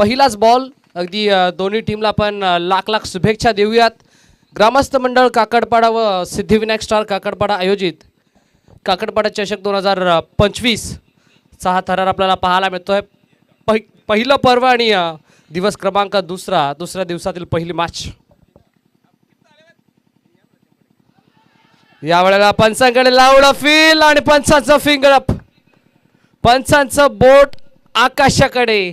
पहिलाच बॉल अगदी दोन्ही टीमला आपण लाख लाख शुभेच्छा देऊयात. ग्रामस्थ मंडळ काकडपाडा व सिद्धिविनायक स्टार काकडपाडा आयोजित काकडपाडा चषक 2025 चा हा थरार आपल्याला पाहायला मिळतोय. पहिलं पर्व आणि दिवस क्रमांक दुसऱ्या दिवसातील पहिली मॅच. यावेळेला पंचांकडे लावलं फील आणि पंचांचं फिंगर अप, पंचांचं बोट आकाशाकडे.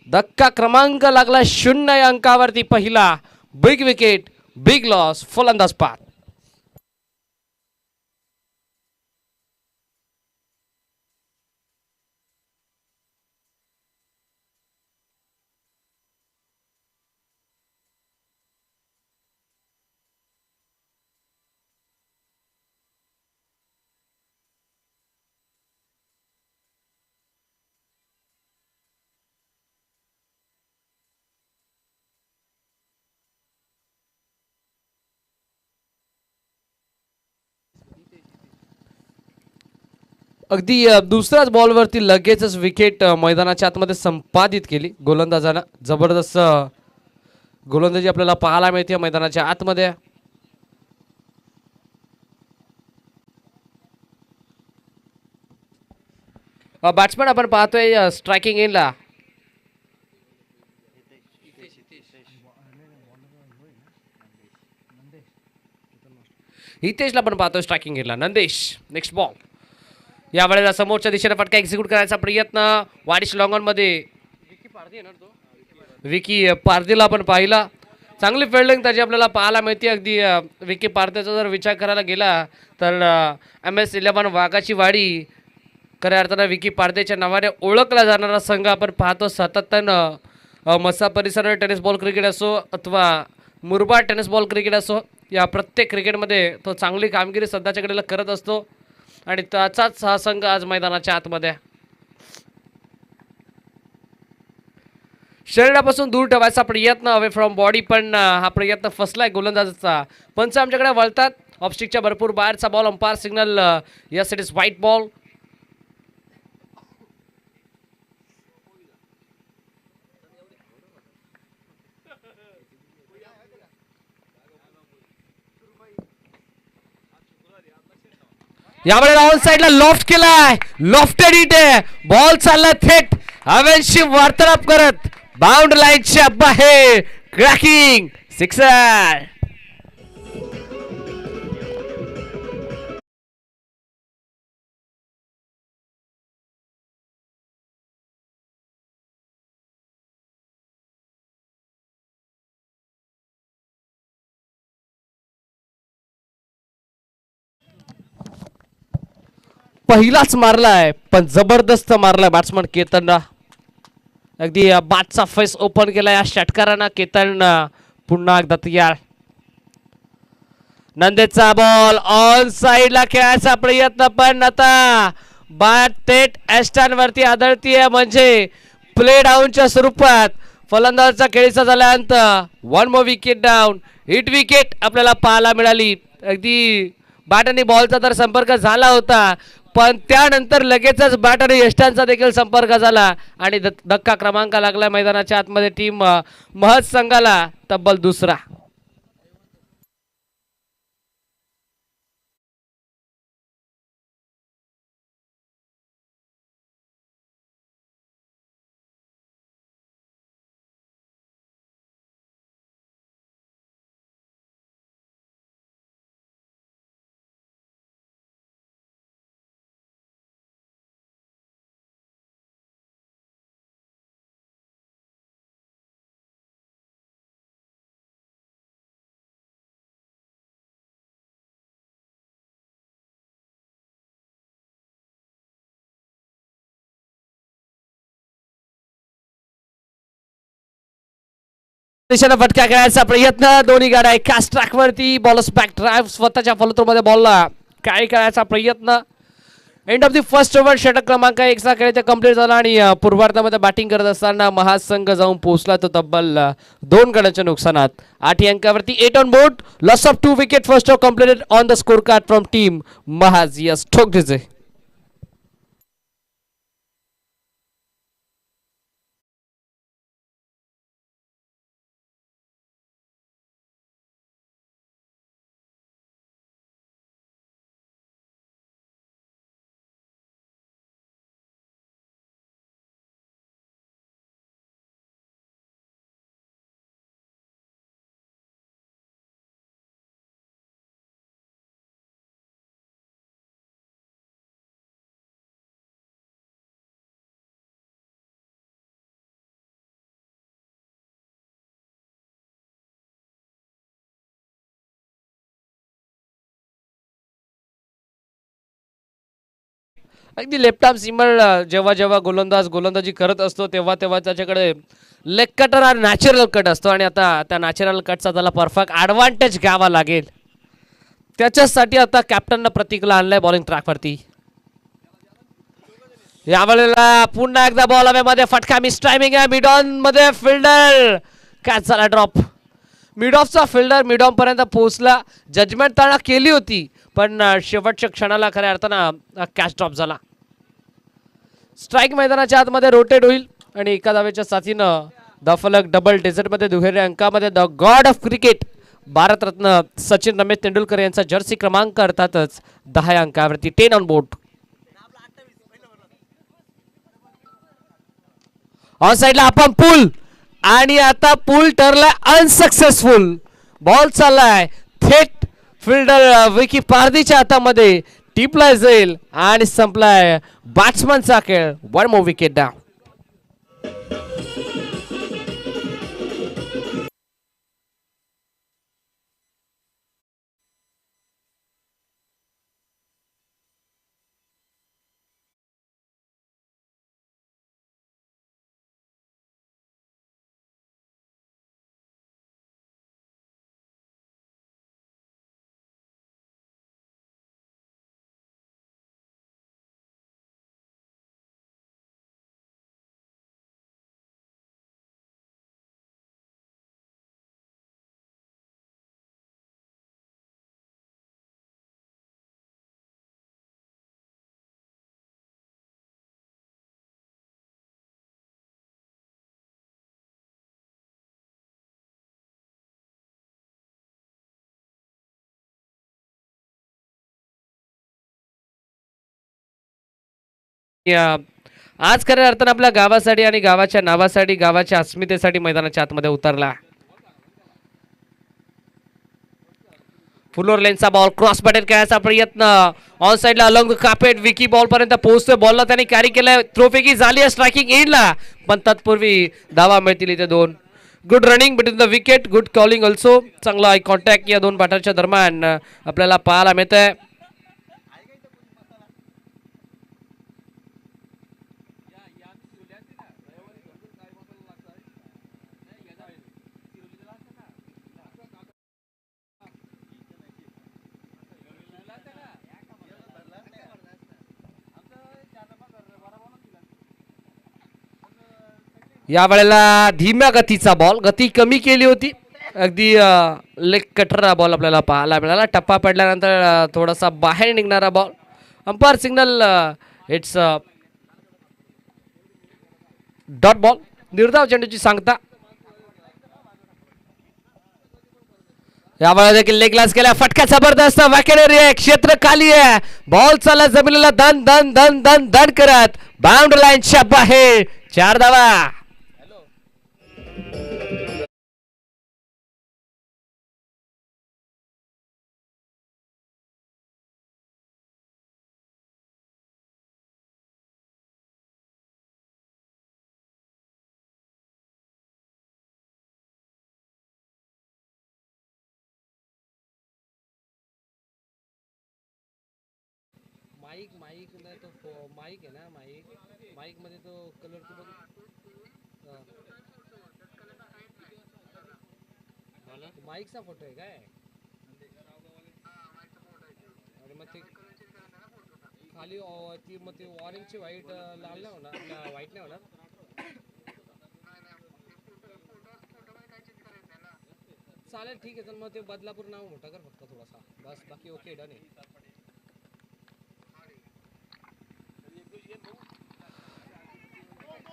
धक्का क्रमांक लागला 0 या अंकावरती. पहिला बिग विकेट, बिग लॉस, फलंदाज बाद. अगदी दुसऱ्याच बॉलवरती लगेचच विकेट मैदानाच्या आतमध्ये संपादित केली गोलंदाजानं. जबरदस्त गोलंदाजी आपल्याला पाहायला मिळते मैदानाच्या आतमध्ये. बॅट्समॅन आपण पाहतोय स्ट्रायकिंग एंडला हितेशला आपण पाहतोय स्ट्रायकिंग एंडला नंदेश. Next ball. यावेळेला समोरच्या दिशेने फटका एक्झिक्यूट करायचा प्रयत्न वाडिश लॉंगॉन मध्ये विकी पारदीला आपण पाहिला. चांगली फिल्डिंग त्याची आपल्याला पाहायला मिळते. अगदी विकी पारदेचा जर विचार करायला गेला तर MS11 वाघाची वाडी खऱ्या अर्थानं विकी पारदेच्या नावाने ओळखला जाणारा संघ आपण पाहतो सातत्यानं. मसा परिसर टेनिस बॉल क्रिकेट असो अथवा मुरबाड टेनिस बॉल क्रिकेट असो, या प्रत्येक क्रिकेटमध्ये तो चांगली कामगिरी सध्याच्या घडीला करत असतो आणि त्याचाच हा संघ आज मैदानाच्या आतमध्ये. शरीरापासून दूर ठेवायचा प्रयत्न, अवे फ्रॉम बॉडी, पण हा प्रयत्न फसलाय गोलंदाजाचा. पंच आमच्याकडे वळतात. ऑफस्टिकच्या भरपूर बाहेरचा ball. Umpire signal yes it is white ball. यावेळेला ऑन साइडला लॉफ्ट केलाय, लॉफ्टेड हिट आहे. बॉल चालला थेट हवेशी वार्तालाप करत बाउंड लाईनच्या बाहेर. Cracking sixer. पहिलाच मारलाय पण जबरदस्त मारलाय बॅट्समन केतनला. अगदी बाटचा फेस ओपन केला या षटकारानं. केतन पुन्हा एकदा तयार. नंदेचा बॉल ऑन साइडला खेळायचा प्रयत्न, पण आता बॅट थेट ॲस्टन वरती आदळतीये, म्हणजे प्ले डाऊनच्या स्वरूपात. फलंदाजाचा खेळीचा झाल्यानंतर 1 more wicket down. Hit wicket आपल्याला पाहायला मिळाली. अगदी बॅट आणि बॉलचा तर संपर्क झाला होता, पण त्यानंतर लगेचच बॅट आणि यष्टांचा देखील संपर्क झाला आणि धक्का क्रमांक लागला मैदानाच्या आतमध्ये टीम महज संघाला. तब्बल दुसरा. दिशेने फटका खेळायचा प्रयत्न. दोन्ही गाड्या एकाच ट्रॅक वरती. बॉलर्स बॅक ड्राईव्ह स्वतःच्या फॉलोथ्रूमध्ये बॉलला काय करायचा प्रयत्न. End of the first over. षटक क्रमांक 1 चा खेळ ते कंप्लीट झाला आणि पूर्वार्धामध्ये बॅटिंग करत असताना महासंघ जाऊन पोहोचला तो तब्बल 2 गड्यांच्या नुकसानात. 8 अंकावरती 8 on board. Loss of 2 wicket. First over completed on the score card from team महाज. यस ठोक डीजे. अगदी लेफ्ट आर्म सीमर जेव्हा जेव्हा गोलंदाजी करत असतो तेव्हा तेव्हा त्याच्याकडे लेग कटर हा नॅचरल कट असतो आणि आता त्या नॅचरल कटचा त्याला परफेक्ट ॲडव्हान्टेज घ्यावा लागेल. त्याच्यासाठी आता कॅप्टननं प्रतीकला आणलंय बॉलिंग ट्रॅकवरती. यावेळेला पुन्हा एकदा बॉल हवेमध्ये फटका मिस टायमिंग आहे मिड ऑन मध्ये फिल्डर कॅच झाला ड्रॉप. मिड ऑफचा फिल्डर मिड ऑन पर्यंत पोहोचला. जजमेंट त्याला केली होती पण शेवटच्या क्षणाला खऱ्या अर्थानं कॅच ड्रॉप झाला. स्ट्राईक मैदानाच्या आतमध्ये रोटेट होईल आणि एका धावेच्या साथीनं दफलक डबल डेझर्टमध्ये दुहेरी अंकामध्ये the god of cricket Bharat Ratna Sachin Ramesh Tendulkar यांचा जर्सी क्रमांक अर्थातच 10 अंकावरती 10 ऑन बोर्ड. ऑन साइडला आपण पूल आणि आता पूल ठरलाय अनसक्सेसफुल. बॉल चाललाय थेट फिल्डर विकी पारदीच्या हातामध्ये टिपला जाईल आणि संपलाय बॅट्समनचा खेळ. One more wicket down. आज खऱ्या अर्थानं आपल्या गावासाठी आणि गावाच्या नावासाठी गावाच्या अस्मितेसाठी मैदानाच्या आतमध्ये उतरला. फुलोर लेनचा बॉल क्रॉस बॅटेड खेळायचा प्रयत्न ऑन साइडला along the carpet Vicky ball पर्यंत पोहोचतोय. बॉलला त्याने कॅरी केलाय. थ्रोफेकी झाली आहे स्ट्रायकिंग एंडला पण तत्पूर्वी धावा मिळतील इथे 2. Good running between the wicket good calling also. चांगला आय कॉन्टॅक्ट या 2 बॅटरच्या दरम्यान आपल्याला पाहायला मिळतंय. या वेळेला धीम्या गतीचा बॉल गती कमी केली होती. अगदी लेग कटर बॉल आपल्याला पाहायला मिळाला. टप्पा पडल्यानंतर थोडासा बाहेर निघणारा ball. Umpire signal it's dot ball. निर्धाव चेंडूची सांगता. यावेळेला देखील लेग ग्लास केला. फटका जबरदस्त वॅकेनरी आहे. क्षेत्र खाली आहे. बॉल चालला जमिनीला दन दन दन दन दन करत बाउंड्री लाईनच्या बाहेर 4 धावा. माईक माईक नाही तो माईक आहे ना माईक माईक मध्ये तो कलर तो माईकचा फोटो आहे काय आणि मग ते खाली ती मग ते ऑरेंजची व्हाईट लाल नाही होणार व्हाईट नाही होणार. चालेल ठीक आहे तर मग ते बदलापूर नाव मोठं कर फक्त थोडासा बस बाकी ओके डन आहे.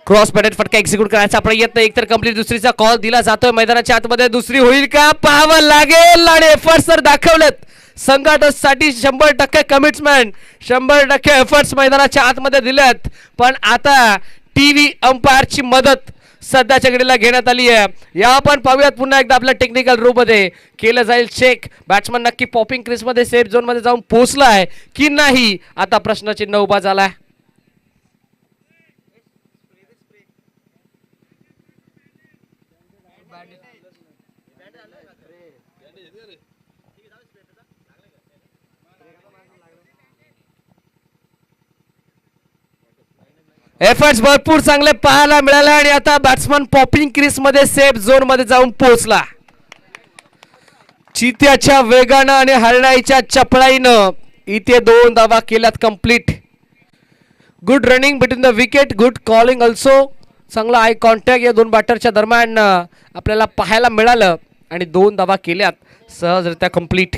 क्रॉस पॅटेड फटका एक्झिक्यूट करायचा प्रयत्न एकतर कंप्लीट दुसरीचा कॉल दिला जातोय मैदानाच्या आतमध्ये. दुसरी होईल का पाहावं लागेल आणि एफर्ट्स तर दाखवलेत संघासाठी 100% कमिटमेंट 100% एफर्ट्स मैदानाच्या आतमध्ये दिलेत. पण आता टीव्ही अंपायरची मदत सध्याच्या घडीला घेण्यात आली आहे. या आपण पाहूयात पुन्हा एकदा आपल्या टेक्निकल रूम मध्ये केलं जाईल चेक. बॅट्समन नक्की पॉपिंग क्रीज मध्ये सेफ झोन मध्ये जाऊन पोहोचलाय की नाही आता प्रश्नचिन्ह उभा झालाय. एफर्ट्स भरपूर चांगले पाहायला मिळाले आणि आता बॅट्समन पॉपिंग क्रीज मध्ये सेफ झोन मध्ये जाऊन पोहोचला. चित्याच्या वेगानं आणि हरणाईच्या चपळाईनं इथे 2 धावा केल्यात complete. Good running between the wicket, good calling also. चांगला आय कॉन्टॅक्ट या 2 बॅटरच्या दरम्यान आपल्याला पाहायला मिळालं आणि 2 धावा केल्यात सहजरित्या कंप्लीट.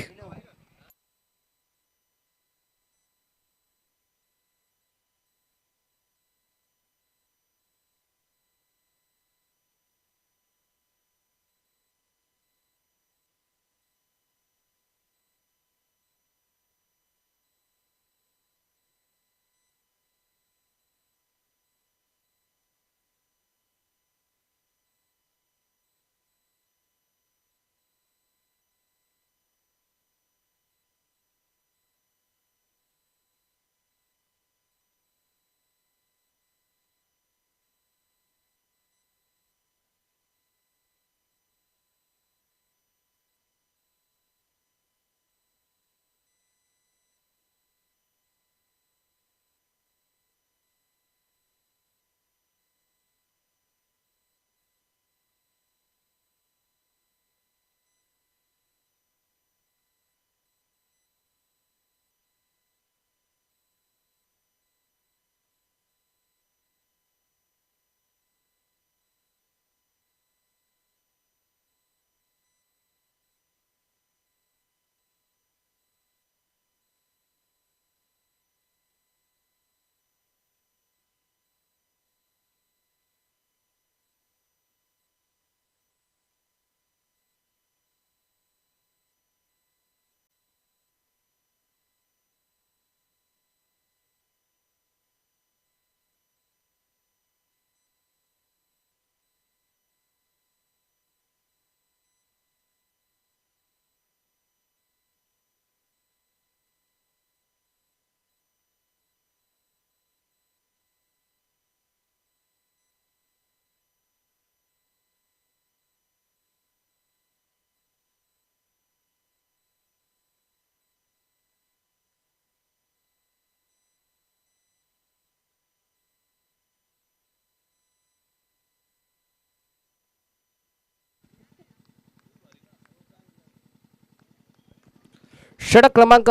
षटक क्रमांक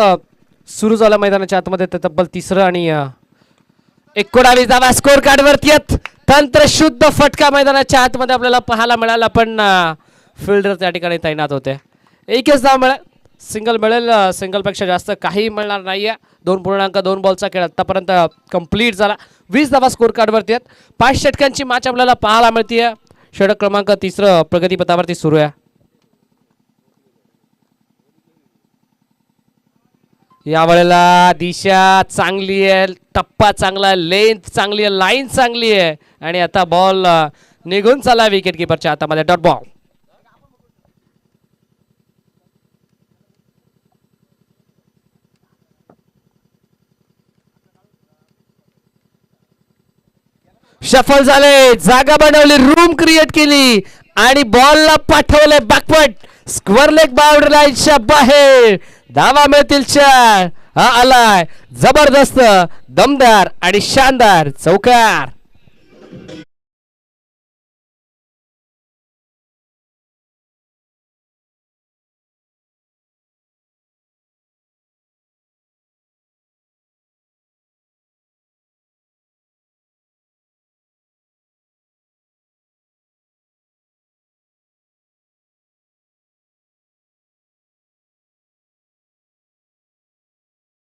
सुरू झाला मैदानाच्या आतमध्ये. ते तब्बल 3रं आणि 19 धावा स्कोर कार्ड वरती आहेत. तंत्र शुद्ध फटका मैदानाच्या आतमध्ये आपल्याला पाहायला मिळाला, पण फिल्डर त्या ठिकाणी तैनात होते. एकच धाव मिळेल, सिंगल मिळेल. सिंगल पेक्षा जास्त काही मिळणार नाहीये. 2.2 बॉलचा खेळ आतापर्यंत कंप्लीट झाला. 20 धावा स्कोर कार्ड वरती आहेत. 5 षटकांची मॅच आपल्याला पाहायला मिळतीये. षटक क्रमांक 3 प्रगतीपथावरती सुरू आहे. यावेळेला दिशा चांगली आहे, टप्पा चांगला, लेंथ चांगली आहे, लाईन चांगली आहे आणि आता बॉल निघून चालला विकेट किपरच्या हातामध्ये. Dot ball. शफल झाले, जागा बनवली, रूम क्रिएट केली आणि बॉलला पाठवले बॅकवर्ड स्क्वेअर लेग बाउंड्री लाईनच्या बाहेर. धावा मिळतील 4. हा आलाय जबरदस्त, दमदार आणि शानदार चौकार.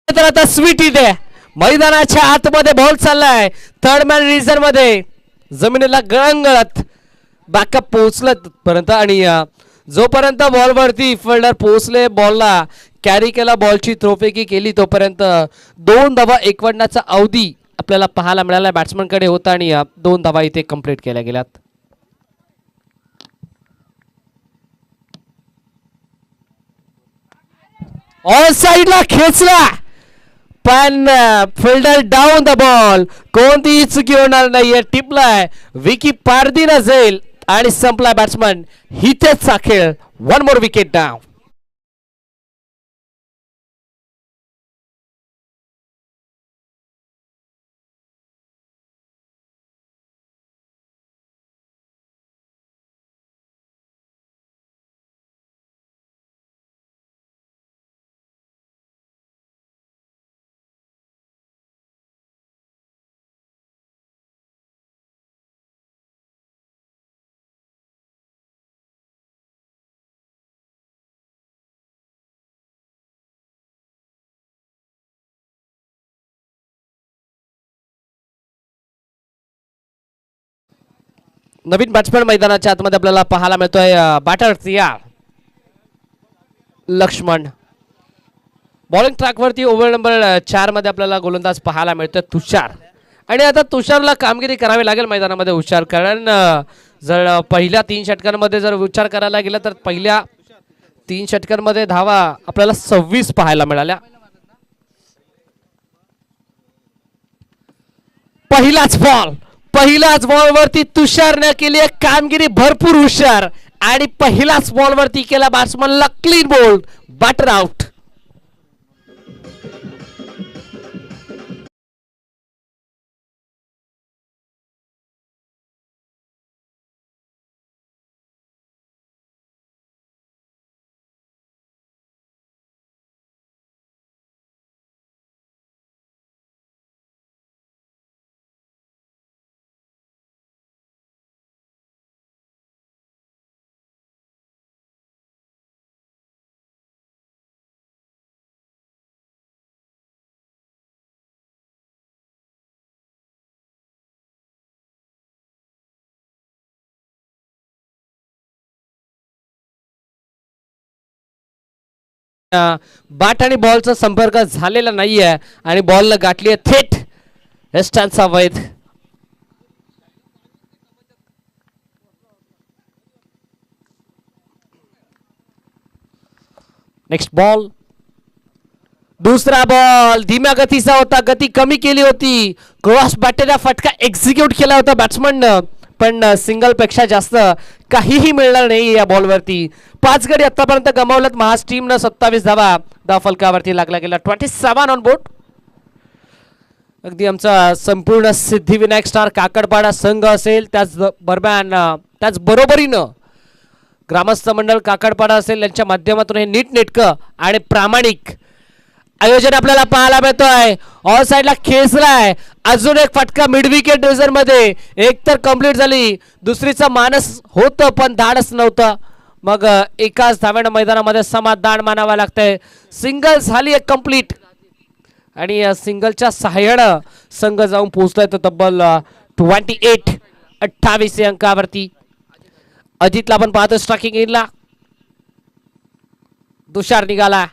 तर आता स्वीट इथे मैदानाच्या आतमध्ये बॉल चाललाय थर्ड मॅन रिझन मध्ये. जमिनीला गळंगळत बॅकअप पोहोचलं पर्यंत आणि जोपर्यंत बॉलवरती फिल्डर पोहोचले, बॉलला कॅरी केला, बॉलची थ्रोफेकी केली, तोपर्यंत 2 धावा एकवटण्याचा अवधी आपल्याला पाहायला मिळाला बॅट्समन कडे होता आणि 2 धावा इथे कंप्लीट केल्या गेल्यात. ऑन साइडला खेचला, पण फिल्डर डाऊन द बॉल. कोणतीही चुकी होणार नाहीये. टिपलाय, विकी पारदीला जाईल आणि संपला बॅट्समन. हितेचा खेळ. 1 मोर विकेट डाऊन. नवीन बॅट्समॅन मैदानाच्या आतमध्ये आपल्याला पाहायला मिळतोय बॅटर लक्ष्मण. बॉलिंग ट्रॅकवरती ओव्हर नंबर 4 मध्ये आपल्याला गोलंदाज पाहायला मिळतोय तुषार. आणि आता तुषारला कामगिरी करावी लागेल मैदानामध्ये हुशार, कारण जर पहिल्या 3 षटकांमध्ये जर विचार करायला गेला तर पहिल्या 3 षटकांमध्ये धावा आपल्याला 26 पाहायला मिळाल्या. पहिलाच बॉलवरती तुषारने केली कामगिरी भरपूर हुशार, आणि पहिलाच बॉलवरती केला बॅट्समनला clean bowled, batter out. Bat आणि बॉलचा संपर्क झालेला नाहीये आणि बॉलला गाठली थेट एस्टनचा वैध. नेक्स्ट बॉल, दुसरा बॉल धीम्या गतीचा होता, गती कमी केली होती. क्रॉस बॅटेला फटका एक्झिक्यूट केला होता बॅट्समननं, पण सिंगल पेक्षा जास्त काहीही मिळणार नाही या बॉलवरती. 5 गडी आतापर्यंत गमावल्यात महाराष्ट्र टीमनं. 27 धावा फलकावरती लागला गेला. 27 ऑन बोर्ड. अगदी आमचा संपूर्ण सिद्धिविनायक स्टार काकडपाडा संघ असेल, त्याच बरोबरीनं ग्रामस्थ मंडळ काकडपाडा असेल, यांच्या माध्यमातून हे नीटनेटकं आणि प्रामाणिक आयोजन आपल्याला पाहायला मिळतोय. ऑल साइडला खेचलाय, अजून एक फटका मिड विकेट रिझर्व मध्ये. एक तर कंप्लीट झाली, दुसरीचा मानस होतं पण धाडस नव्हतं. मग एकाच धाव्यानं मैदानामध्ये समाधान मानावं लागतंय. सिंगल झाली एक कंप्लीट, आणि या सिंगलच्या सहाय्यानं संघ जाऊन पोहोचलाय तो तब्बल 28 या अंकावरती. अजितला आपण पाहतो स्ट्रायकिंग इनला. तुषार निघाला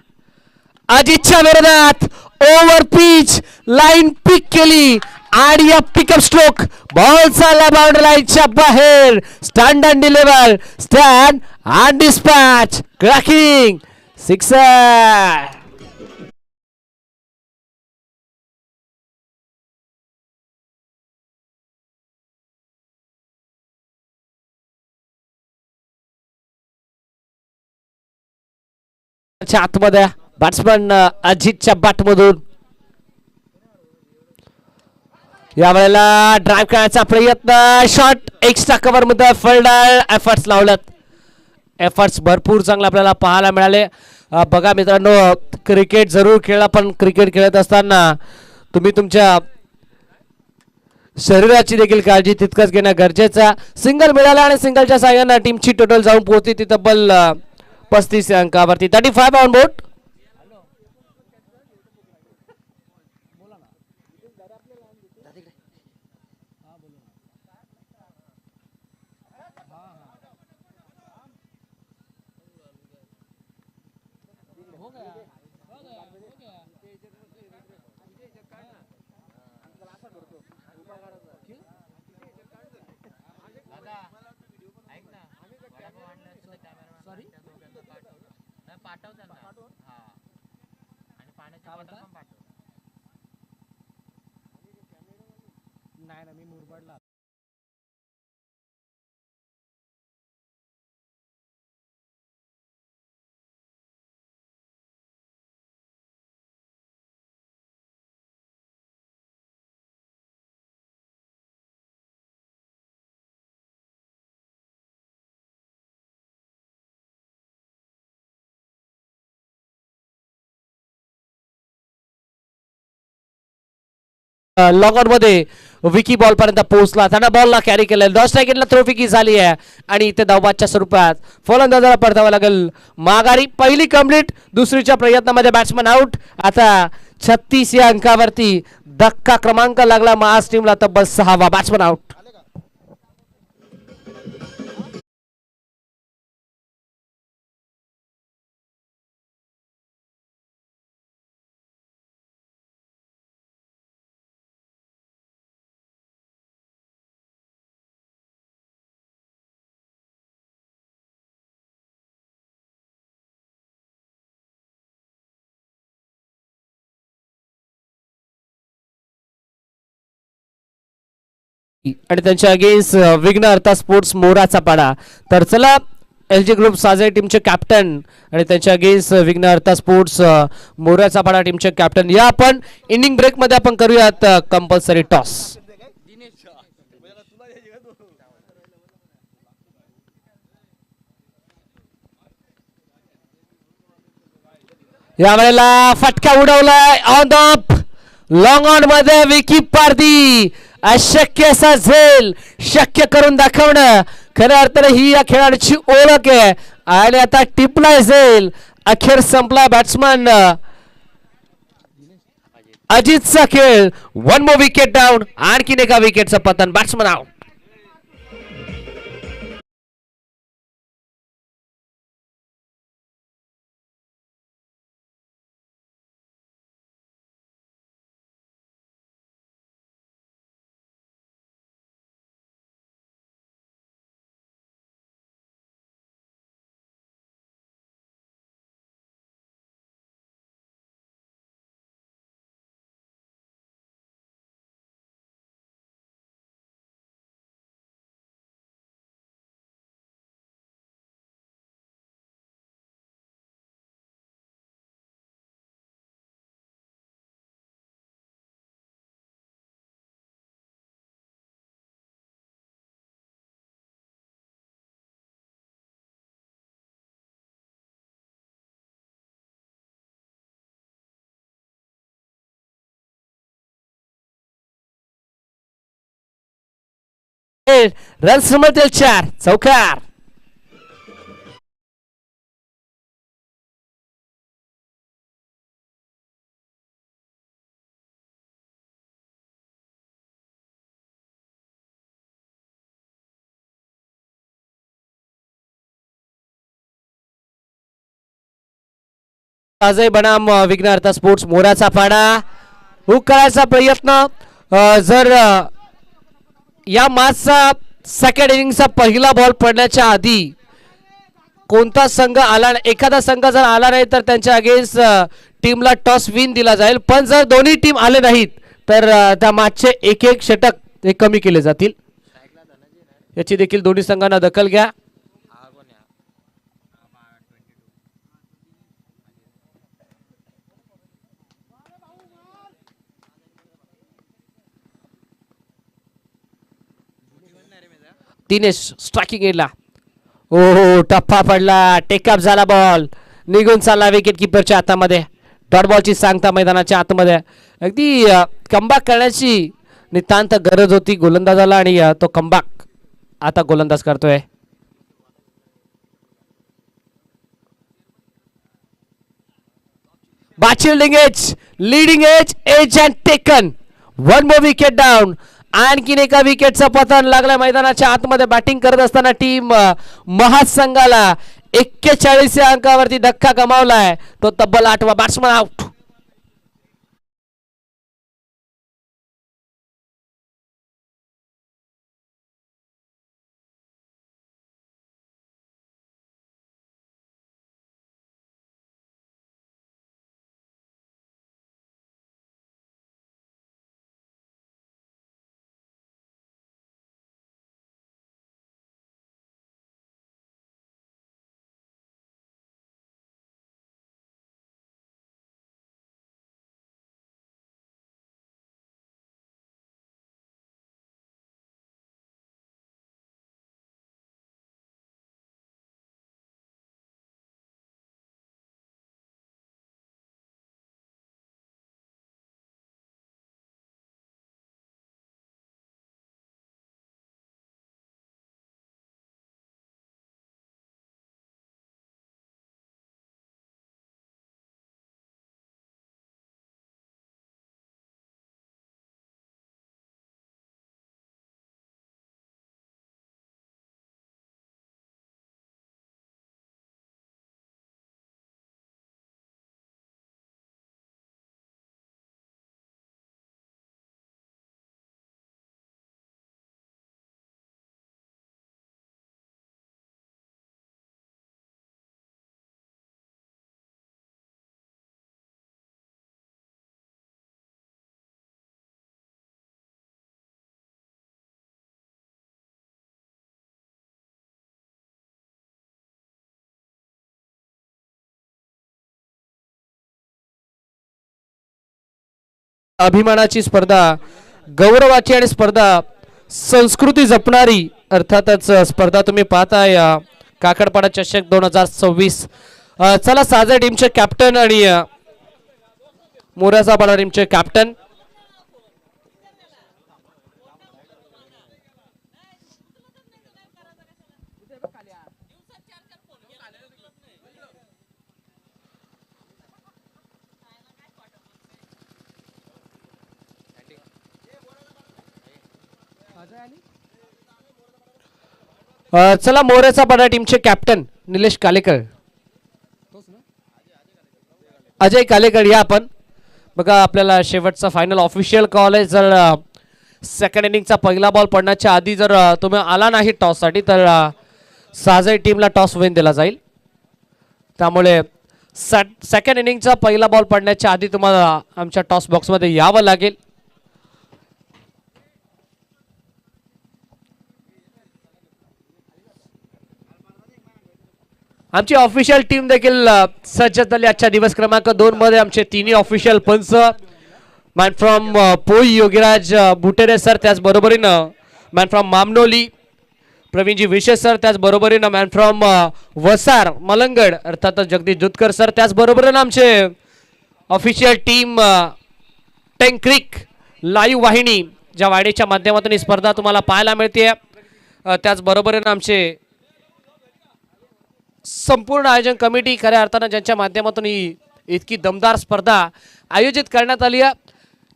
अजितच्या विरोधात, ओव्हर पिच लाईन पिक केली, आणि या पिकअप स्ट्रोक बॉल चालला बाउंड्री लाईनच्या बाहेर. Stand and deliver, stand and dispatch, cracking sixer. आतमध्ये बॅट्समन अजितच्या बॅटमधून यावेळेला ड्राईव्ह करण्याचा प्रयत्न. शॉट एक्स्ट्रा कव्हर मध्ये फिल्डर एफर्ट्स लावलेत. एफर्ट्स भरपूर चांगले आपल्याला पाहायला मिळाले. बघा मित्रांनो, क्रिकेट जरूर खेळा, पण क्रिकेट खेळत असताना तुम्ही तुमच्या शरीराची देखील काळजी तितकंच घेणं गरजेचं. सिंगल मिळाला आणि सिंगलच्या साह्यानं टीमची टोटल जाऊन पोहोचली ती तब्बल 35 अंकावरती. 35 ऑन बोर्ड. लॉगआउट मध्ये विकी बॉल पर्यंत पोहोचला, त्यांना बॉलला कॅरी केलं. 10 सेकंडला थ्रो विकी झाली आहे, आणि इथे धावबादच्या स्वरूपात फलंदाजाला परतावं लागेल माघारी. पहिली कंप्लीट, दुसरीच्या प्रयत्नामध्ये बॅट्समन आउट. आता 36 या अंकावरती धक्का क्रमांक लागला महाराष्ट्र टीमला, तब्बल 6वा बॅट्समन आउट. आणि त्यांच्या अगेन्स्ट विघ्न अर्था स्पोर्ट्स मोराचा पाडा. तर चला एल जी ग्रुप साजे टीमचे कॅप्टन आणि त्यांच्या अगेन्स्ट विघ्न अर्था स्पोर्ट्स मोराचा पाडा टीमचे कॅप्टन या आपण इनिंग ब्रेक मध्ये आपण करूयात कंपल्सरी टॉस. या वेळेला फटका उडवलाय ऑन द लॉंग ऑन मध्ये विकी पारदी. अशक्य असा झेल शक्य करून दाखवणं खऱ्या अर्थाने ही या खेळाडूची ओळख आहे. आणि आता टिपलाय झेल अखेर संपला बॅट्समन अजितचा खेळ. One more wicket down. आणखीन एका विकेटचं पतन. Batsman out. रन्स मध्ये 4 चौकार. अजय बनाम विघ्न अर्था स्पोर्ट्स मोराचा पाडा. हुक करायचा प्रयत्न. जर या मॅचचा सेकंड इनिंगचा पहिला बॉल पडण्याच्या आधी कोणता संघ आला एखादा संघ जर आला नाही तर त्यांच्या अगेन्स्ट टीमला टॉस विन दिला जाईल. पण जर दोन्ही टीम आले नाहीत तर त्या मॅचचे एक एक षटक ते कमी केले जातील. याची देखील दोन्ही संघांना दखल घ्या. दिनेश स्ट्रायकिंग एडला. हो टप्पा पडला. टेकअप झाला बॉल निघून चालला विकेट किपरच्या हातामध्ये. डॉट बॉलची सांगता मैदानाच्या आतमध्ये. अगदी कमबॅक करण्याची नितांत गरज होती गोलंदाजाला आणि तो कमबॅक आता गोलंदाज करतोय. बाचिल्डिंग edge leading edge edge and taken. One more wicket down. आणखीन एका विकेटचा पतन लागलाय मैदानाच्या आतमध्ये. बॅटिंग करत असताना टीम महासंघाला 41 या अंकावरती धक्का गमावलाय. तो तब्बल 8वा. Batsman out. अभिमानाची स्पर्धा, गौरवाची आणि स्पर्धा संस्कृती जपणारी अर्थातच स्पर्धा तुम्ही पाहताय काकडपाडा चषक 2026. चला साजे टीमचे कॅप्टन आणि मोराचा पाडा टीमचे कॅप्टन चला मोराचा पाडा टीमचे कॅप्टन निलेश कालेकर, अजय कालेकर या आपण. बघा आपल्याला शेवटचा फायनल ऑफिशियल कॉल आहे. जर सेकंड इनिंगचा पहिला बॉल पडण्याच्या आधी जर तुम्ही आला नाही टॉससाठी तर साजे टीमला टॉस विन दिला जाईल. त्यामुळे सेकंड इनिंगचा पहिला बॉल पडण्याच्या आधी तुम्हाला आमच्या टॉस बॉक्समध्ये यावं लागेल. आमची ऑफिशियल टीम देखील सज्ज झाली. आजच्या दिवस क्रमांक 2 मध्ये आमचे तिन्ही ऑफिशियल पंच man from Poi Yogiraj Butere sir, त्याचबरोबरीनं मॅन फ्रॉम मामनोली प्रवीणजी विशेष सर, त्याचबरोबरीनं मॅन फ्रॉम वसार मलंगड अर्थात जगदीश दुधकर सर, त्याचबरोबरीनं आमचे ऑफिशियल टीम टेंक्रिक लाईव्ह वाहिनी ज्या वाहिनीच्या माध्यमातून ही स्पर्धा तुम्हाला पाहायला मिळते. त्याचबरोबरीनं आमचे संपूर्ण आयोजन कमिटी खऱ्या अर्थानं ज्यांच्या माध्यमातून ही इतकी दमदार स्पर्धा आयोजित करण्यात आली आहे.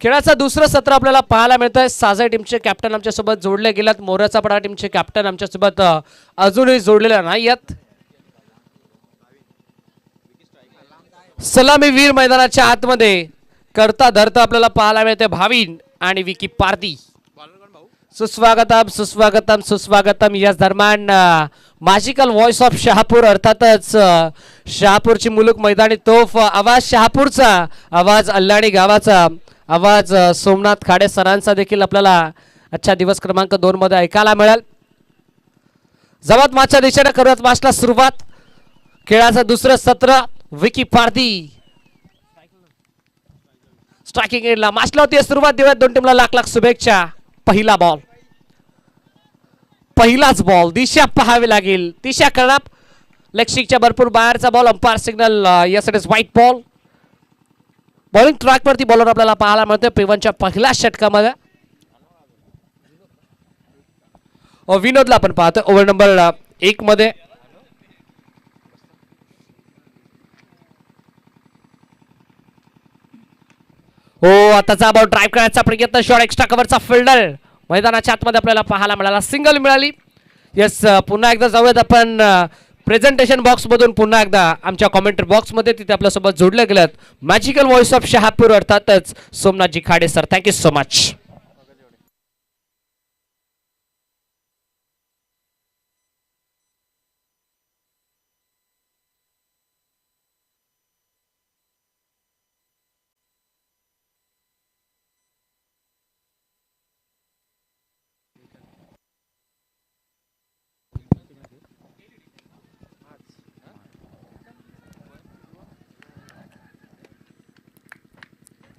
खेळाचं दुसरं सत्र आपल्याला पाहायला मिळत आहे. साजे टीमचे कॅप्टन आमच्यासोबत जोडले गेलेत. मोराचा पाडा टीमचे कॅप्टन आमच्यासोबत अजूनही जोडलेले नाही आहेत. सलामी वीर मैदानाच्या आतमध्ये करता धरता आपल्याला पाहायला मिळते भाविन आणि विकी पारदी. सुस्वागतम सुस्वागतम सुस्वागतम. याच दरम्यान मॅजिकल व्हॉइस ऑफ शहापूर अर्थातच शहापूरची मुलूक मैदानी तोफ आवाज, शहापूरचा आवाज, अल्लाणी गावाचा आवाज, सोमनाथ खाडे सरांचा देखील आपल्याला आजच्या दिवस क्रमांक 2 मध्ये ऐकायला मिळेल. जवात माच्या दिशेने करूयात मॅचला सुरुवात. खेळाचं दुसरं सत्र विकी पारदी स्ट्रायकिंग एंडला मॅचला होती सुरुवात. देऊयात दोन टीमला लाख लाख शुभेच्छा. पहिला बॉल, पहिलाच बॉल, दिशा पाहावी लागेल. दिशा करणार लेगस्टिकच्या भरपूर बाहेरचा बॉल, अंपायर सिग्नल यासाठी व्हाईट बॉल. बॉलिंग ट्रॅक वरती बॉलर आपल्याला पाहायला मिळतोय पेवनच्या पहिल्या षटकामध्ये. विनोदला आपण पाहतो ओव्हर नंबर 1 मध्ये. हो आताचा बॉल ड्राईव्ह करण्याचा प्रयत्न, शॉट एक्स्ट्रा कव्हरचा फिल्डर मैदानाच्या आतमध्ये आपल्याला पाहायला मिळाला. सिंगल मिळाली. येस पुन्हा एकदा जाऊयात आपण प्रेझेंटेशन बॉक्स मधून पुन्हा एकदा आमच्या कॉमेंट्री बॉक्स मध्ये. तिथे आपल्यासोबत जोडले गेलेत मॅजिकल व्हॉइस ऑफ शहापूर अर्थातच Somnathji Khade sir. Thank you so much.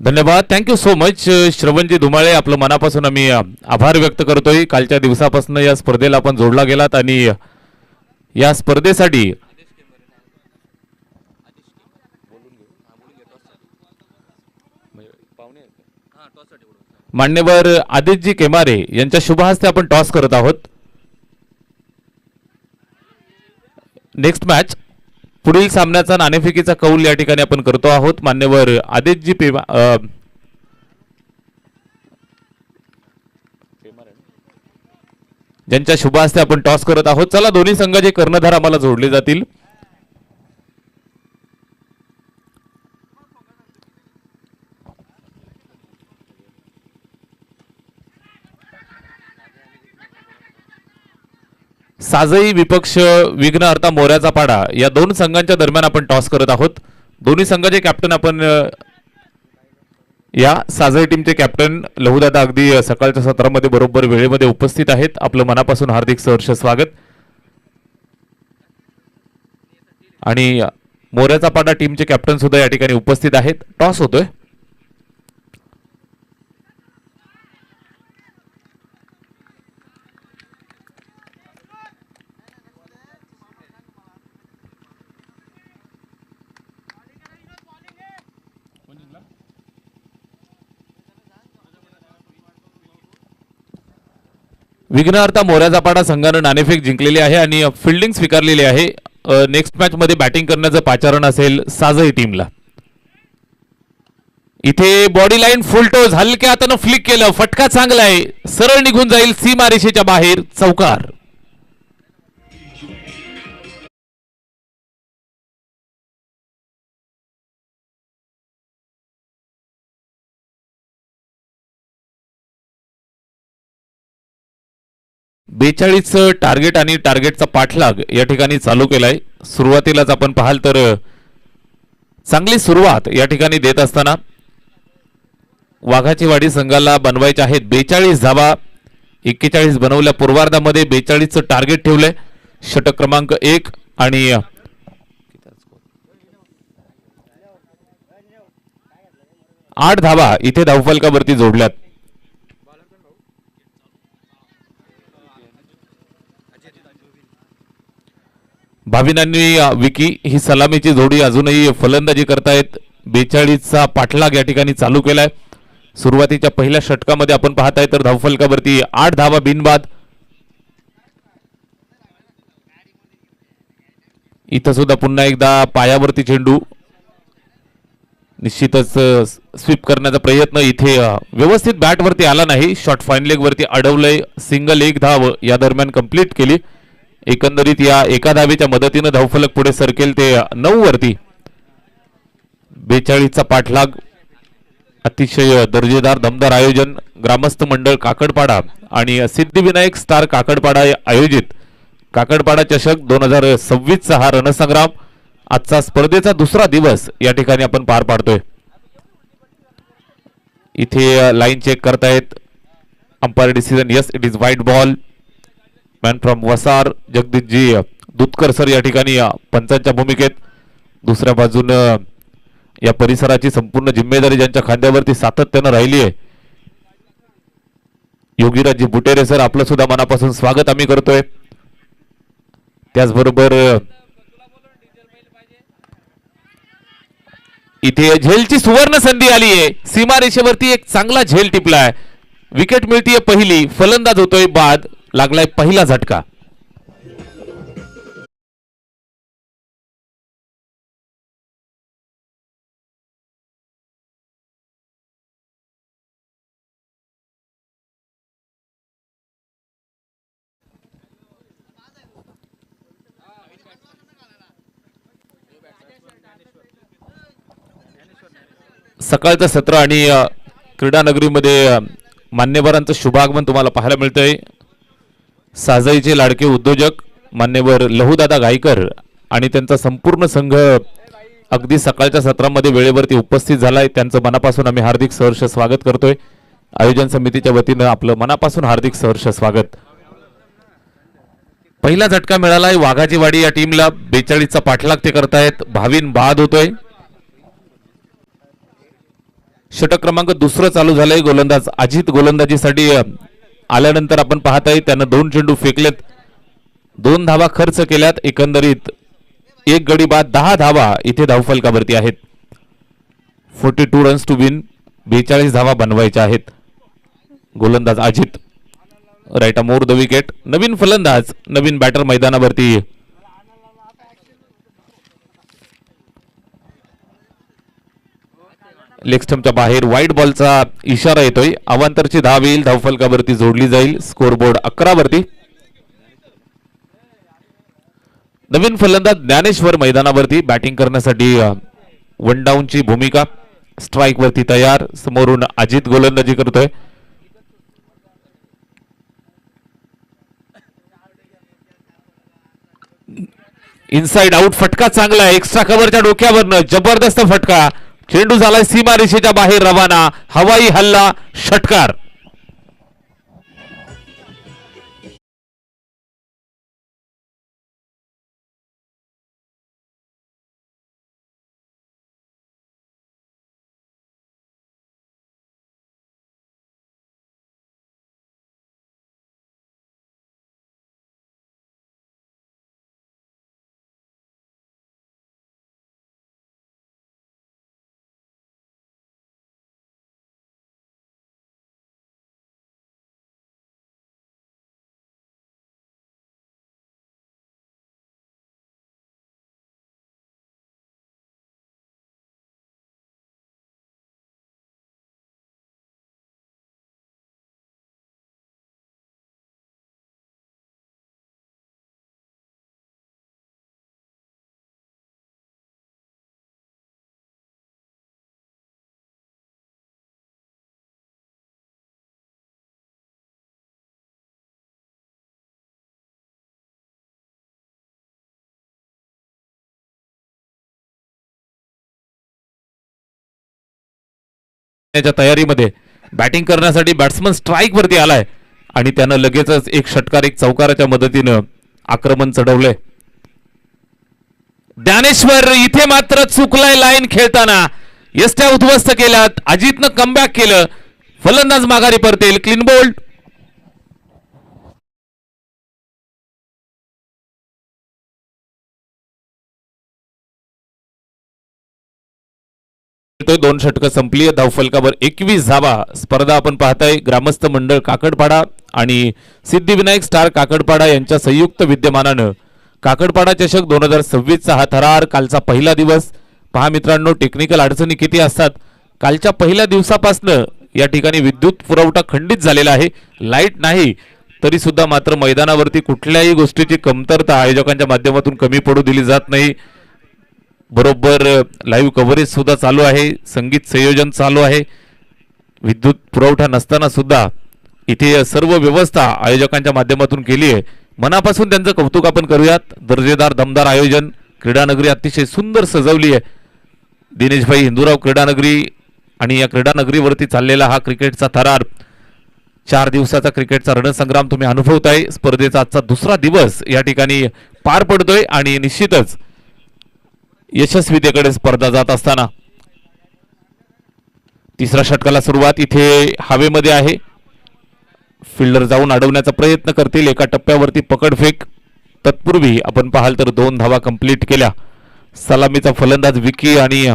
धन्यवाद. Thank you so much Shravanji Dhumale. आपलं मनापासून आम्ही आभार व्यक्त करतोय. कालच्या दिवसापासून या स्पर्धेला आपण जोडला गेलात आणि या स्पर्धेसाठी मान्यवर आदित्यजी केमारे यांच्या शुभ हस्ते आपण टॉस करत आहोत. नेक्स्ट मॅच पुढील सामन्याचा नाणेफेकीचा कौल या ठिकाणी आपण करतो आहोत. मान्यवर आदित्यजी ज्यांच्या शुभ हस्ते आपण टॉस करत आहोत. चला दोन्ही संघाचे कर्णधार आम्हाला जोडले जातील. साजई विपक्ष विघ्न अर्था मोऱ्याचा पाडा या दोन संघांच्या दरम्यान आपण टॉस करत आहोत. दोन्ही संघाचे कॅप्टन आपण या साजई टीमचे कॅप्टन लहूदादा अगदी सकाळच्या सत्रामध्ये बरोबर वेळेमध्ये उपस्थित आहेत. आपलं मनापासून हार्दिक सहर्ष स्वागत. आणि मोऱ्याचा पाडा टीमचे कॅप्टन सुद्धा या ठिकाणी उपस्थित आहेत. टॉस होतोय. विघ्नहर्ता मोऱ्याचा पाडा संघानं नाणेफेक जिंकलेली आहे आणि फिल्डिंग स्वीकारलेली आहे. नेक्स्ट मॅच मध्ये बॅटिंग करण्याचं पाचारण असेल साजई टीमला. इथे बॉडी लाईन फुल टोज हलक्या हातानं फ्लिक केलं, फटका चांगला आहे, सरळ निघून जाईल सीमा रेषेच्या बाहेर, चौकार. बेचाळीस टार्गेट आणि टार्गेटचा पाठलाग या ठिकाणी चालू केलाय. सुरुवातीलाच आपण पाहाल तर चांगली सुरुवात या ठिकाणी देत असताना वाघाची वाडी संघाला बनवायचे आहेत 42 धावा. 41 बनवल्या. पूर्वार्धामध्ये 42चं टार्गेट ठेवलंय. षटक क्रमांक 1 आणि 8 धावा इथे धावफलकावरती जोडल्यात. भाविनांनी विकी ही सलामीची जोडी अजूनही फलंदाजी करतायत. 42चा पाठलाग या ठिकाणी चालू केलाय. सुरुवातीच्या पहिल्या षटकामध्ये आपण पाहताय तर धावफलकावरती 8 धावा बिनबाद. इथं सुद्धा पुन्हा एकदा पायावरती चेंडू, निश्चितच स्वीप करण्याचा प्रयत्न इथे व्यवस्थित बॅटवरती आला नाही. शॉट फाईन लेग वरती अडवलंय. सिंगल एक धाव या दरम्यान कंप्लीट केली. एकंदरीत या एका धावेच्या मदतीनं धावफलक पुढे सरकेल ते 9 वरती. 42चा पाठलाग. अतिशय दर्जेदार दमदार आयोजन. ग्रामस्थ मंडळ काकडपाडा आणि सिद्धिविनायक स्टार काकडपाडा आयोजित काकडपाडा चषक 2026चा हा रणसंग्राम. आजचा स्पर्धेचा दुसरा दिवस या ठिकाणी आपण पार पाडतोय. इथे लाईन चेक करतायत. Umpire decision yes it is white ball. Man from वसार जगदीशजी दुधकर सर या ठिकाणी पंचांच्या भूमिकेत. दुसऱ्या बाजूनं या परिसराची संपूर्ण जिम्मेदारी ज्यांच्या खांद्यावरती सातत्यानं राहिली आहे, योगीराजजी बुटेरे सर, आपलं सुद्धा मनापासून स्वागत आम्ही करतोय. त्याचबरोबर इथे झेलची सुवर्ण संधी आली आहे. सीमा रेषेवरती एक चांगला झेल टिपलाय. विकेट मिळतीये पहिली. फलंदाज होतोय बाद. लागलाय पहिला झटका. सकाळचं सत्र आणि क्रीडा नगरीमध्ये मान्यवरांचं शुभागमन तुम्हाला पाहायला मिळतंय. साजईचे लाडके उद्योजक मान्यवर लहूदादा गायकर आणि त्यांचा संपूर्ण संघ अगदी सकाळच्या सत्रामध्ये वेळेवरती उपस्थित झालाय. त्यांचं मनापासून आम्ही हार्दिक सहर्ष स्वागत करतोय. आयोजन समितीच्या वतीनं आपलं मनापासून हार्दिक सहर्ष स्वागत. पहिला झटका मिळालाय वाघाची वाडी या टीमला. 42चा पाठलाग ते करतायत. भाविन बाद होतोय. षटक क्रमांक दुसरं चालू झालंय. गोलंदाज अजित गोलंदाजीसाठी आल्यानंतर आपण पाहताय त्यानं 2 चेंडू फेकलेत. 2 धावा खर्च केल्यात. एकंदरीत एक गडी बाद 10 धावा इथे धावफलकावरती आहेत. 42 रन्स टू विन. 42 धावा बनवायच्या आहेत. गोलंदाज Ajit right more the wicket. नवीन फलंदाज नवीन बॅटर मैदानावरती. लेग स्टंपच्या बाहेर व्हाईट बॉलचा इशारा येतोय. अवांतरची धाव येईल. धावफलकावरती जोडली जाईल. स्कोरबोर्ड 11 वरती. नवीन फलंदाज ज्ञानेश्वर मैदानावरती बॅटिंग करण्यासाठी. वन डाऊनची भूमिका. स्ट्राईक वरती तयार. समोरून अजित गोलंदाजी करतोय. Inside out. फटका चांगला. एक्स्ट्रा कव्हरच्या डोक्यावरनं जबरदस्त फटका. चेंडू झालाय सीमा रेषेच्या बाहेर रवाना. हवाई हल्ला. षटकार. त्याच्या तयारीमध्ये बॅटिंग करण्यासाठी बॅट्समन स्ट्राईक वरती आलाय आणि त्यानं लगेचच एक षटकार एक चौकाराच्या मदतीनं आक्रमण चढवलंय. ज्ञानेश्वर इथे मात्र चुकलाय लाईन खेळताना. यष्ट्या उद्ध्वस्त केल्यात. अजितनं कमबॅक केलं. फलंदाज माघारी परतेल. Clean bowled. दोन षटकं संपली. धावफलकावर 21 धावा. स्पर्धा आपण पाहताय ग्रामस्थ मंडळ काकडपाडा आणि सिद्धिविनायक स्टार काकडपाडा यांच्या संयुक्त विद्यमानानं काकडपाडा चषक 2026चा हा थरार. कालचा पहिला दिवस पहा मित्रांनो, टेक्निकल अडचणी किती असतात. कालच्या पहिल्या दिवसापासनं या ठिकाणी विद्युत पुरवठा खंडित झालेला आहे. लाईट नाही तरी सुद्धा मात्र मैदानावरती कुठल्याही गोष्टीची कमतरता आयोजकांच्या माध्यमातून कमी पडू दिली जात नाही. बरोबर लाईव्ह कव्हरेज सुद्धा चालू आहे. संगीत संयोजन चालू आहे. विद्युत पुरवठा नसताना सुद्धा इथे सर्व व्यवस्था आयोजकांच्या माध्यमातून केली आहे. मनापासून त्यांचं कौतुक आपण करूयात. दर्जेदार दमदार आयोजन. क्रीडानगरी अतिशय सुंदर सजवली आहे. दिनेशभाई हिंदूराव क्रीडानगरी आणि या क्रीडानगरीवरती चाललेला हा क्रिकेटचा थरार. 4 दिवसाचा क्रिकेटचा रणसंग्राम तुम्ही अनुभवताय. स्पर्धेचा आजचा दुसरा दिवस या ठिकाणी पार पडतोय आणि निश्चितच यशस्वीतेकडे स्पर्धा जात असताना तिसऱ्या षटकाला सुरुवात इथे हवेमध्ये आहे. फिल्डर जाऊन अडवण्याचा प्रयत्न करतील. एका टप्प्यावरती पकडफेक. तत्पूर्वी आपण पाहाल तर 2 धावा कंप्लीट केल्या. सलामीचा फलंदाज विकी आणि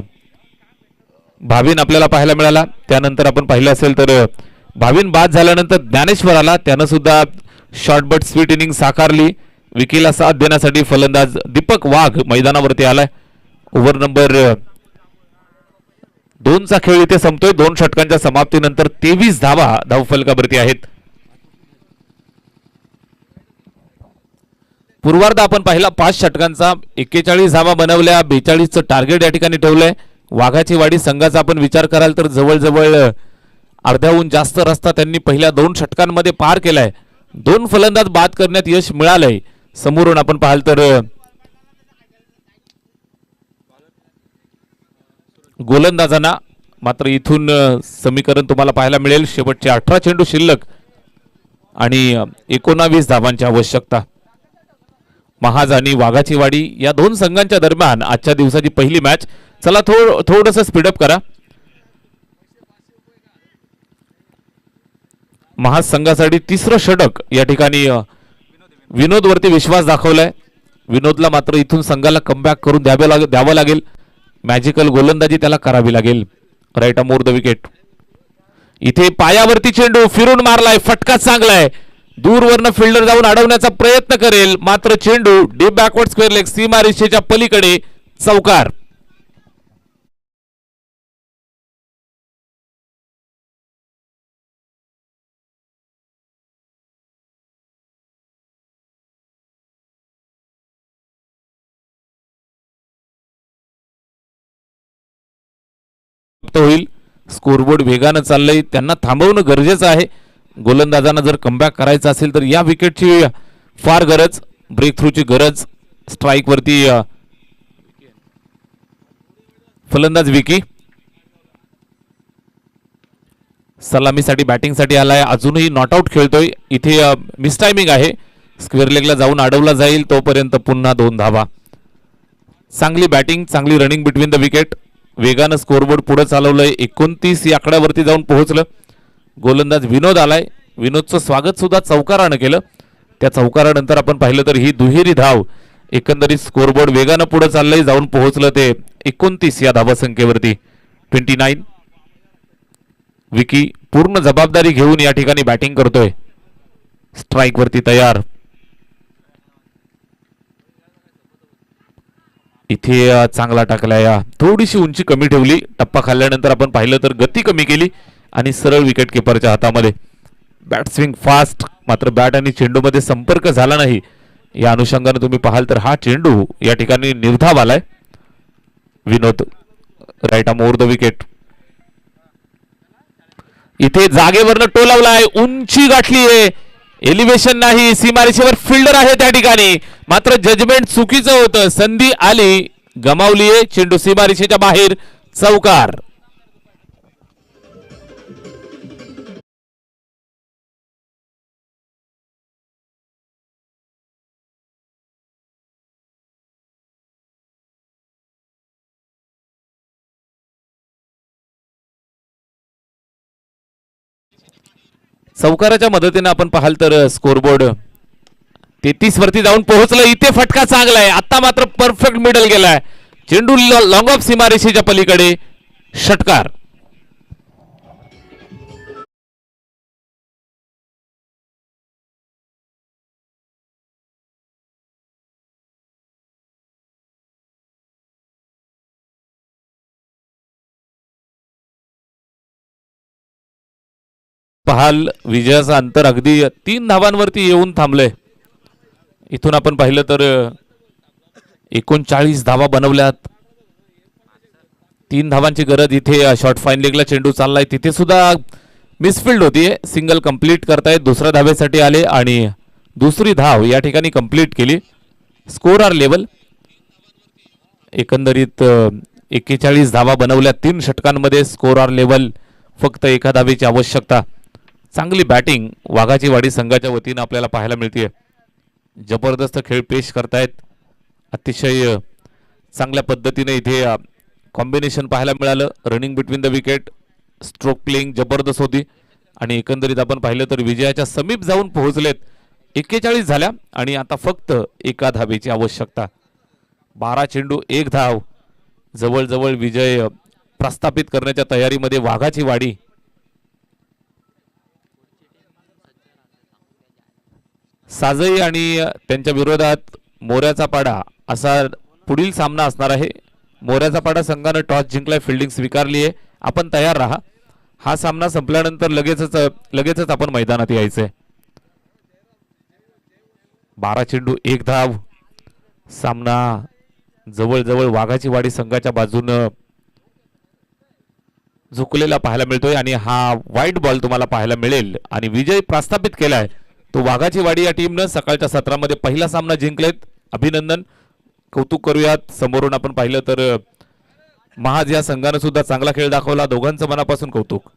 भाविन आपल्याला पाहायला मिळाला. त्यानंतर आपण पाहिलं असेल तर भाविन बाद झाल्यानंतर ज्ञानेश्वर आला. त्यानं सुद्धा शॉर्ट बट स्वीट इनिंग साकारली. विकीला साथ देण्यासाठी फलंदाज दीपक वाघ मैदानावरती आलाय. ओव्हर नंबर 2चा खेळ इथे संपतोय. 2 षटकांच्या समाप्तीनंतर 23 धावा धावफलकावरती आहेत. पूर्वार्ध आपण पाहिला 5 षटकांचा 41 धावा बनवल्या. 42चं टार्गेट या ठिकाणी ठेवलंय. वाघाची वाडी संघाचा आपण विचार कराल तर जवळजवळ अर्ध्याहून जास्त रस्ता त्यांनी पहिल्या 2 षटकांमध्ये पार केलाय. 2 फलंदाज बाद करण्यात यश मिळालंय. समोरून आपण पाहाल तर गोलंदाजांना मात्र इथून समीकरण तुम्हाला पाहायला मिळेल. शेवटचे 18 चेंडू शिल्लक आणि 19 धावांची आवश्यकता. महाज आणि वाघाची वाडी या 2 संघांच्या दरम्यान आजच्या दिवसाची पहिली मॅच. चला थोडंसं स्पीडअप करा. महाज संघासाठी 3रं षटक या ठिकाणी विनोद वरती विश्वास दाखवलाय. विनोदला मात्र इथून संघाला कमबॅक करून द्यावं लागेल. मॅजिकल गोलंदाजी त्याला करावी लागेल. Right more the wicket. इथे पायावरती चेंडू फिरून मारलाय. फटका चांगलाय. दूरवरनं फिल्डर जाऊन अडवण्याचा प्रयत्न करेल मात्र चेंडू डीप बॅकवर्ड स्क्वेअर लेग सीमा रेषेच्या पलीकडे. चौकार. होईल. स्कोरबोर्ड वेगानं चाललंय. त्यांना थांबवणं गरजेचं आहे. गोलंदाजांना जर कमबॅक करायचं असेल तर या विकेटची फार गरज. ब्रेक थ्रूची गरज. स्ट्राईक वरती फलंदाज विकी सलामीसाठी बॅटिंगसाठी आलाय. अजूनही नॉट आउट खेळतोय. इथे मिस टायमिंग आहे. स्क्वेअर लेगला जाऊन अडवला जाईल तोपर्यंत पुन्हा 2 धावा. चांगली बॅटिंग चांगली रनिंग बिटवीन द विकेट. वेगानं स्कोरबोर्ड पुढे चालवलंय. 29 या आकड्यावरती जाऊन पोहोचलं. गोलंदाज विनोद आलाय. विनोदचं स्वागत सुद्धा चौकारानं केलं. त्या चौकारानंतर आपण पाहिलं तर ही दुहेरी धाव. एकंदरीत स्कोरबोर्ड वेगानं पुढे चाललंय. जाऊन पोहोचलं ते 29 या धावसंख्येवरती. 29. विकी पूर्ण जबाबदारी घेऊन या ठिकाणी बॅटिंग करतोय. स्ट्राईक वरती तयार. इथे चांगला टाकलाय. थोडीशी उंची कमी ठेवली. टप्पा खाल्ल्यानंतर आपण पाहिलं तर गती कमी केली आणि सरळ विकेट किपरच्या हातामध्ये. बॅट स्विंग फास्ट मात्र बॅट आणि चेंडू मध्ये संपर्क झाला नाही. या अनुषंगाने तुम्ही पाहाल तर हा चेंडू या ठिकाणी निर्धाव आलाय. विनोद राईट मोर द विकेट. इथे जागेवरनं टोलावलाय. उंची गाठली आहे. एलिव्हेशन नाही. सीमारेषेवर फिल्डर आहे त्या ठिकाणी मात्र जजमेंट चुकीचं होतं. संधी आली गमावलीये. चेंडू सीमारेषेच्या बाहेर. चौकार. चौकाराच्या मदतीने आपण पाहाल तर स्कोरबोर्ड 33 वरती जाऊन पोहोचलं. इथे फटका चांगला आहे. आता मात्र परफेक्ट मिडल गेलाय. चेंडू लॉंग ऑफ सीमारेषेच्या पलीकडे षटकार. पहाल विजयाचं अंतर अगदी 3 धावांवरती येऊन थांबलंय. इथून आपण पाहिलं तर 39 धावा बनवल्यात. 3 धावांची गरज इथे शॉर्ट फाईन लेगला चेंडू चाललाय तिथे सुद्धा मिसफिल्ड होतीये. सिंगल कंप्लीट करतायत. दुसऱ्या धावेसाठी आले आणि दुसरी धाव या ठिकाणी कंप्लीट केली. Score are level. एकंदरीत 41 धावा बनवल्या 3 षटकांमध्ये. Score are level. फक्त एका धावेची आवश्यकता. चांगली बॅटिंग वाघाची वाडी संघाच्या वतीनं आपल्याला पाहायला मिळते. जबरदस्त खेळ पेश करतायत. अतिशय चांगल्या पद्धतीने इथे कॉम्बिनेशन पाहायला मिळालं. Running between the wicket, stroke playing जबरदस्त होती आणि एकंदरीत आपण पाहिलं तर विजयाच्या समीप जाऊन पोहोचलेत. 41 झाल्या आणि आता फक्त एका धावेची आवश्यकता. 12 चेंडू 1 धाव. जवळजवळ विजय प्रस्थापित करण्याच्या तयारीमध्ये वाघाची वाडी. साजई आणि त्यांच्या विरोधात मोऱ्याचा पाडा असा पुढील सामना असणार आहे. मोऱ्याचा पाडा संघानं टॉस जिंकलाय. फिल्डिंग स्वीकारली आहे. आपण तयार राहा. हा सामना संपल्यानंतर लगेचच आपण मैदानात यायचंय. 12 चेंडू 1 धाव. सामना जवळजवळ वाघाची वाडी संघाच्या बाजूनं झुकलेला पाहायला मिळतोय आणि हा व्हाईट बॉल तुम्हाला पाहायला मिळेल आणि विजय प्रस्थापित केलाय तो वाघाची वाडी या टीमनं. सकाळच्या सत्रामध्ये पहिला सामना जिंकलेत. अभिनंदन, कौतुक करूयात. समोरून आपण पाहिलं तर महाज या संघानं सुद्धा चांगला खेळ दाखवला. दोघांचं मनापासून कौतुक.